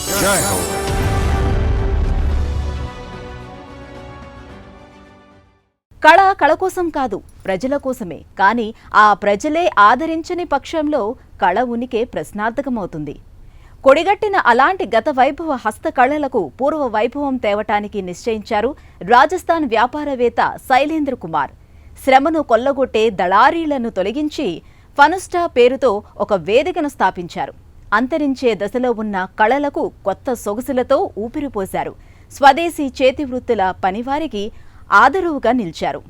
జై హో. కళ కోసం కాదు, ప్రజల కోసమే. కానీ ఆ ప్రజలే ఆదరించని పక్షంలో కళ ఉనికి ప్రశ్నార్థకమవుతుంది. కొడిగట్టిన అలాంటి గత వైభవ హస్తకళలకు పూర్వ వైభవం తేవటానికి నిశ్చయించారు రాజస్థాన్ వ్యాపారవేత్త శైలేంద్ర కుమార్. శ్రమను కొల్లగొట్టే దళారీలను తొలగించి ఫనుస్టా పేరుతో ఒక వేదికను స్థాపించారు. అంతరించే దశలో ఉన్న కళలకు కొత్త సొగసులతో ఊపిరిపోశారు. స్వదేశీ చేతివృత్తుల పనివారికి ఆదరువుగా నిలిచారు.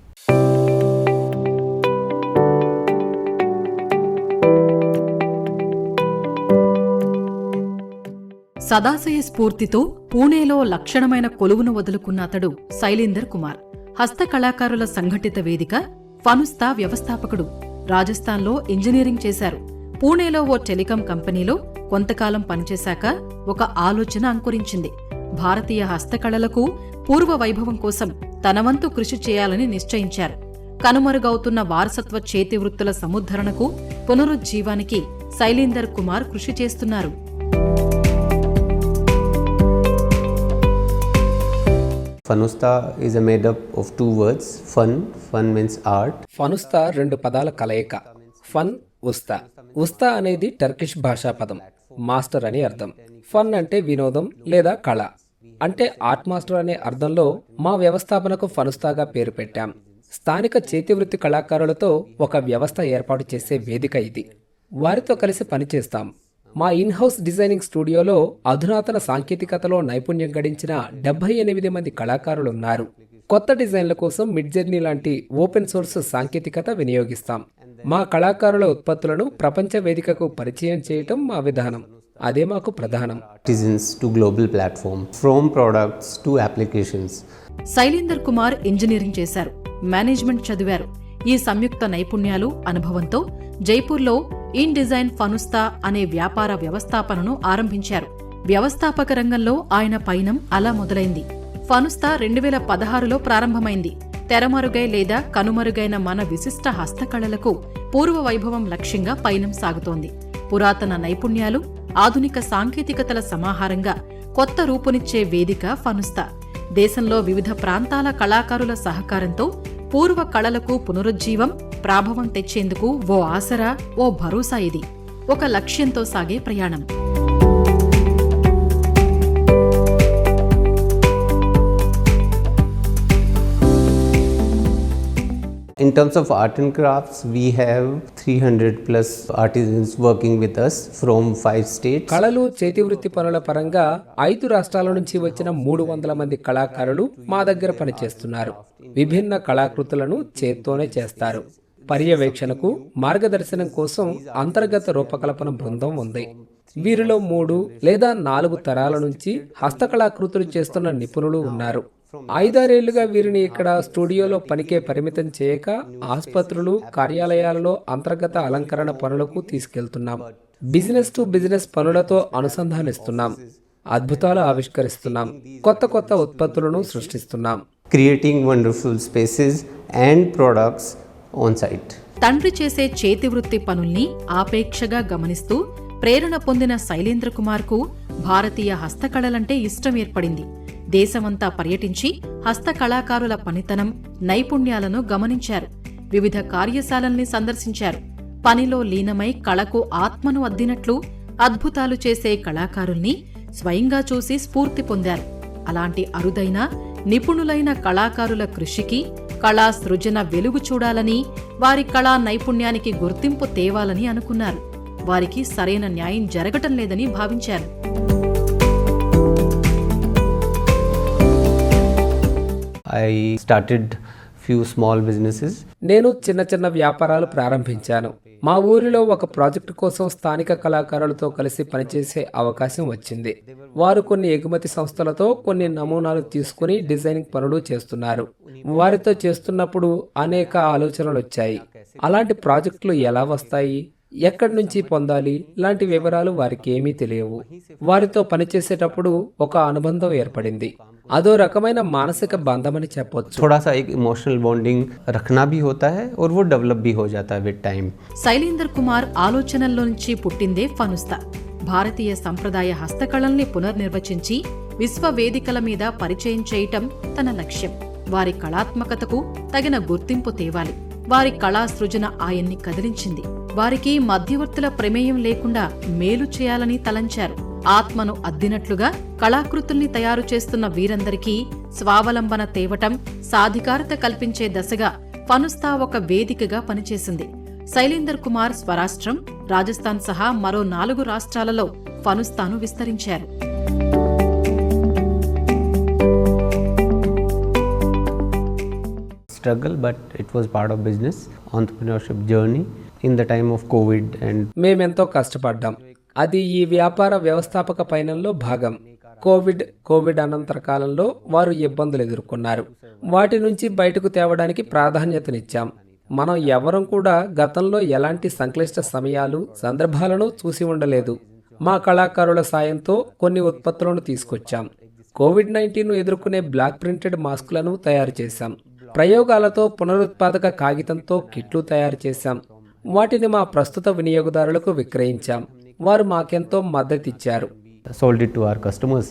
సదాశయ స్ఫూర్తితో పూణేలో లక్షణమైన కొలువును వదులుకున్న అతడు శైలేందర్ కుమార్. హస్తకళాకారుల సంఘటిత వేదిక ఫనుస్తా వ్యవస్థాపకుడు. రాజస్థాన్లో ఇంజనీరింగ్ చేశారు. పూణేలో ఓ టెలికాం కంపెనీలో కొంతకాలం పనిచేశాక ఒక ఆలోచన అంకురించింది. భారతీయ హస్తకళలకు పూర్వ వైభవం కోసం తనవంతు కృషి చేయాలని నిశ్చయించారు. కనుమరుగవుతున్న వారసత్వ చేతివృత్తుల సముద్ధరణకు, పునరుజ్జీవానికి శైలేందర్ కుమార్ కృషి చేస్తున్నారు. Fanusta is made up of two words. Fun means art. ఫనుస్తా రెండు పదాల కలయిక. ఫన్, ఉస్తా. ఉస్తా అనేది టర్కిష్ భాషా పదం. మాస్టర్ అని అర్థం. ఫన్ అంటే వినోదం లేదా కళ. అంటే ఆర్ట్ మాస్టర్ అనే అర్థంలో మా వ్యవస్థాపనకు ఫనుస్తాగా పేరు పెట్టాం. స్థానిక చేతివృత్తి కళాకారులతో ఒక వ్యవస్థ ఏర్పాటు చేసే వేదిక ఇది. వారితో కలిసి పనిచేస్తాం. మా ఇన్హౌస్ డిజైనింగ్ స్టూడియోలో అధునాతన సాంకేతికతలో నైపుణ్యం గడించిన 78 మంది కళాకారులున్నారు. కొత్త డిజైన్ల కోసం మిడ్ జర్నీ లాంటి ఓపెన్ సోర్స్ సాంకేతికత వినియోగిస్తాం. మా కళాకారుల ఉత్పత్తులను ప్రపంచ వేదికకు పరిచయం చేయటం మా విధానం. అదే మాకు ప్రధానం. Artisans to global platform, from products to applications. Shailender Kumar engineering చేశారు, మేనేజ్మెంట్ చదివారు. ఈ సంయుక్త నైపుణ్యాలు, అనుభవంతో జైపూర్లో ఇన్ డిజైన్ ఫనుస్తా అనే వ్యాపార వ్యవస్థాపనను ఆరంభించారు. వ్యవస్థాపక రంగంలో ఆయన పయనం అలా మొదలైంది. ఫనుస్తా 2016లో ప్రారంభమైంది. తెరమరుగై లేదా కనుమరుగైన మన విశిష్ట హస్తకళలకు పూర్వ వైభవం లక్ష్యంగా పయనం సాగుతోంది. పురాతన నైపుణ్యాలు, ఆధునిక సాంకేతికతల సమాహారంగా కొత్త రూపునిచ్చే వేదిక ఫనుస్తా. దేశంలో వివిధ ప్రాంతాల కళాకారుల సహకారంతో పూర్వ కళలకు పునరుజ్జీవం, ప్రాభవం తెచ్చేందుకు ఓ ఆసరా, ఓ భరోసా ఇది. ఒక లక్ష్యంతో సాగే ప్రయాణం. In terms of art and crafts, we have 300 plus artisans working with us from 5 states. కళలు, చేతివృత్తి పనుల పరంగా 5 రాష్ట్రాల నుంచి వచ్చిన 300 మంది కళాకారులు మా దగ్గర పనిచేస్తున్నారు. విభిన్న కళాకృతులను చేత్తోనే చేస్తారు. పర్యవేక్షణకు, మార్గదర్శనం కోసం అంతర్గత రూపకల్పన బృందం ఉంది. వీరిలో 3 లేదా 4 తరాల నుంచి హస్తకళాకృతులు చేస్తున్న నిపుణులు ఉన్నారు. 5-6 ఏళ్లుగా వీరిని ఇక్కడ స్టూడియోలో పనికే పరిమితం చేయక ఆసుపత్రులు, కార్యాలయాలలో అంతర్గత అలంకరణ పనులకు తీసుకెళ్తున్నాం. బిజినెస్ టు బిజినెస్ పనులతో అనుసంధానిస్తున్నాం. అద్భుతాలు ఆవిష్కరిస్తున్నాం. కొత్త ఉత్పత్తులను సృష్టిస్తున్నాం. Creating wonderful spaces and products on site. తండ్రి చేసే చేతివృత్తి పనుల్ని ఆపేక్షగా గమనిస్తూ ప్రేరణ పొందిన శైలేంద్ర కుమార్కు భారతీయ హస్తకళలంటే ఇష్టం ఏర్పడింది. దేశమంతా పర్యటించి హస్తకళాకారుల పనితనం, నైపుణ్యాలను గమనించారు. వివిధ కార్యశాలల్ని సందర్శించారు. పనిలో లీనమై కళకు ఆత్మను అద్దినట్లు అద్భుతాలు చేసే కళాకారుల్ని స్వయంగా చూసి స్ఫూర్తి పొందారు. అలాంటి అరుదైన, నిపుణులైన కళాకారుల కృషికి, కళా సృజన వెలుగు చూడాలని, వారి కళా నైపుణ్యానికి గుర్తింపు తేవాలని అనుకున్నారు. వారికి సరైన న్యాయం జరగటం లేదని భావించారు. I started few small businesses. నేను చిన్న వ్యాపారాలు ప్రారంభించాను. మా ఊరిలో ఒక ప్రాజెక్టు కోసం స్థానిక కళాకారులతో కలిసి పనిచేసే అవకాశం వచ్చింది. వారు కొన్ని ఎగుమతి సంస్థలతో కొన్ని నమూనాలు తీసుకుని డిజైనింగ్ పనులు చేస్తున్నారు. వారితో చేస్తున్నప్పుడు అనేక ఆలోచనలు వచ్చాయి. అలాంటి ప్రాజెక్టులు ఎలా వస్తాయి, ఎక్కడి నుంచి పొందాలి లాంటి వివరాలు వారికి ఏమీ తెలియవు. వారితో పనిచేసేటప్పుడు ఒక అనుబంధం ఏర్పడింది. అదో రకమైన మానసిక బంధమని చెప్పొచ్చు. थोड़ा सा एक इमोशनल बॉन्डिंग रखना भी होता है और वो डेवलप भी हो जाता है विद टाइम. శైలేందర్ కుమార్ ఆలోచనల్లో నుంచి పుట్టిందే ఫనుస్తా. భారతీయ సంప్రదాయ హస్తకళల్ని పునర్నిర్వచించి విశ్వవేదికల మీద పరిచయం చేయటం తన లక్ష్యం. వారి కళాత్మకతకు తగిన గుర్తింపు తేవాలి. వారి కళా సృజన ఆయన్ని కదిలించింది. వారికి మధ్యవర్తుల ప్రమేయం లేకుండా మేలు చేయాలని తలంచారు. ఆత్మను అద్దినట్లుగా కళాకృతుల్ని తయారు చేస్తున్న వీరందరికీ స్వావలంబన తేవటం, సాధికారత కల్పించే దశగా ఫనుస్తా ఒక వేదికగా పనిచేసింది. శైలేందర్ కుమార్ స్వరాష్ట్రం, రాజస్థాన్ సహా మరో 4 రాష్ట్రాలలో ఫనుస్తాను విస్తరించారు. Struggle, but it was part of business entrepreneurship journey in the time of COVID and మేమెంతో కష్టపడ్డాం. అది ఈ వ్యాపార వ్యవస్థాపక పయనంలో భాగం. కోవిడ్ అనంతర కాలంలో వారు ఇబ్బందులు ఎదుర్కొన్నారు. వాటి నుంచి బయటకు తేవడానికి ప్రాధాన్యతనిచ్చాం. మనం ఎవరం కూడా గతంలో ఎలాంటి సంక్లిష్ట సమయాలు, సందర్భాలను చూసి ఉండలేదు. మా కళాకారుల సాయంతో కొన్ని ఉత్పత్తులను తీసుకొచ్చాం. కోవిడ్-19ను ఎదుర్కొనే బ్లాక్ ప్రింటెడ్ మాస్కులను తయారు చేశాం. ప్రయోగాలతో పునరుత్పాదక కాగితంతో కిట్లు తయారు చేశాం. వాటిని మా ప్రస్తుత వినియోగదారులకు విక్రయించాం. వారు మాకెంతో మద్దతిచ్చారు. sold it to our customers.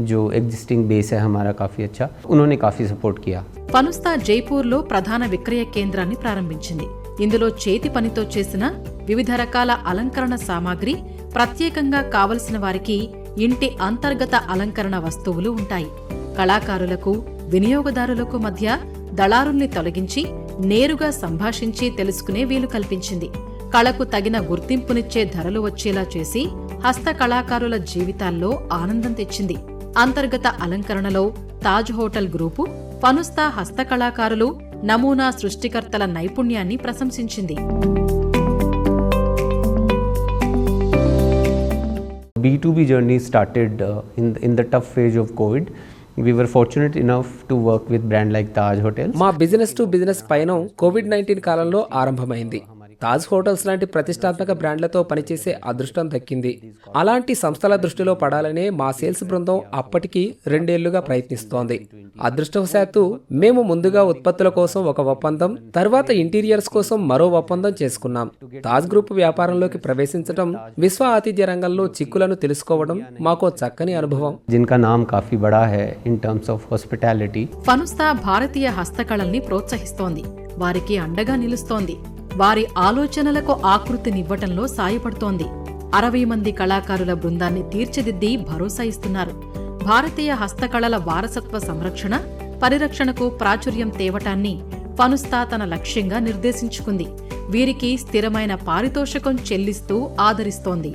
जो existing base है हमारा काफ़ी अच्छा, उन्होंने काफ़ी सपोर्ट किया. ఫనుస్తా జైపూర్లో ప్రధాన విక్రయ కేంద్రాన్ని ప్రారంభించింది. ఇందులో చేతి పనితో చేసిన వివిధ రకాల అలంకరణ సామాగ్రి, ప్రత్యేకంగా కావలసిన వారికి ఇంటి అంతర్గత అలంకరణ వస్తువులు ఉంటాయి. కళాకారులకు, వినియోగదారులకు మధ్య దళారుల్ని తొలగించి నేరుగా సంభాషించి తెలుసుకునే వీలు కల్పించింది. కళకు తగిన గుర్తింపునిచ్చే ధరలు వచ్చేలా చేసి హస్త కళాకారుల జీవితాల్లో ఆనందం తెచ్చింది. అంతర్గత అలంకరణలో తాజ్ హోటల్ గ్రూపు ఫనుస్తా హస్తకళాకారులు, నమూనా సృష్టికర్తల నైపుణ్యాన్ని ప్రశంసించింది. B2B journey started in the tough phase of COVID. We were fortunate enough to work with brand like Taj Hotels. మా బిజినెస్ టు బిజినెస్ పయనం కోవిడ్-19 కాలంలో ఆరంభమైంది. తాజ్ హోటల్స్ లాంటి ప్రతిష్టాత్మక బ్రాండ్లతో పనిచేసే అదృష్టం దక్కింది. అలాంటి సంస్థల దృష్టిలో పడాలనే మా సేల్స్ బృందం అప్పటికి 2 ఏళ్లుగా ప్రయత్నిస్తోంది. అదృష్టవశాత్తు మేము ముందుగా ఉత్పత్తుల కోసం ఒక ఒప్పందం, తర్వాత ఇంటీరియర్స్ కోసం మరో ఒప్పందం చేసుకున్నాం. తాజ్ గ్రూప్ వ్యాపారంలోకి ప్రవేశించడం, విశ్వ ఆతిథ్య రంగంలో చిక్కులను తెలుసుకోవడం మాకో చక్కని అనుభవం. जिनका नाम काफ़ी बड़ा है in terms of hospitality. ఫనుస్తా భారతీయ హస్తకళల్ని ప్రోత్సహిస్తోంది. వారికి అండగా నిలుస్తోంది. వారి ఆలోచనలకు ఆకృతినివ్వటంలో సాయపడుతోంది. 60 మంది కళాకారుల బృందాన్ని తీర్చిదిద్ది భరోసా ఇస్తున్నారు. భారతీయ హస్తకళల వారసత్వ సంరక్షణ, పరిరక్షణకు ప్రాచుర్యం తేవటాన్ని ఫనుస్తా తన లక్ష్యంగా నిర్దేశించుకుంది. వీరికి స్థిరమైన పారితోషికం చెల్లిస్తూ ఆదరిస్తోంది.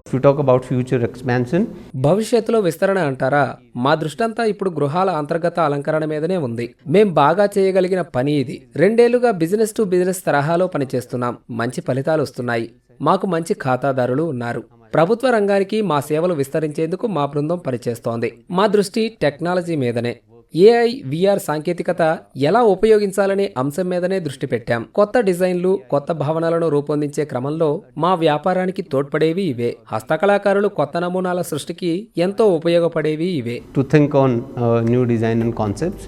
If you talk about future expansion, భవిష్యత్తులో విస్తరణ అంటారా? మా దృష్టంతా ఇప్పుడు గృహాల అంతర్గత అలంకరణ మీదనే ఉంది. మేం బాగా చేయగలిగిన పని ఇది. 2 ఏళ్లుగా బిజినెస్ టు బిజినెస్ తరహాలో పనిచేస్తున్నాం. మంచి ఫలితాలు వస్తున్నాయి. మాకు మంచి ఖాతాదారులు ఉన్నారు. ప్రభుత్వ రంగానికి మా సేవలు విస్తరించేందుకు మా బృందం పనిచేస్తోంది. మా దృష్టి టెక్నాలజీ మీదనే. AI, VR సాంకేతికత ఎలా ఉపయోగించాలనే అంశం మీదనే దృష్టి పెట్టాం. కొత్త డిజైన్లు, కొత్త భావనలను రూపొందించే క్రమంలో మా వ్యాపారానికి తోడ్పడేవి ఇవే. హస్తకళాకారులు కొత్త నమూనాల సృష్టికి ఎంతో ఉపయోగపడేవి ఇవే. to think on new design and concepts.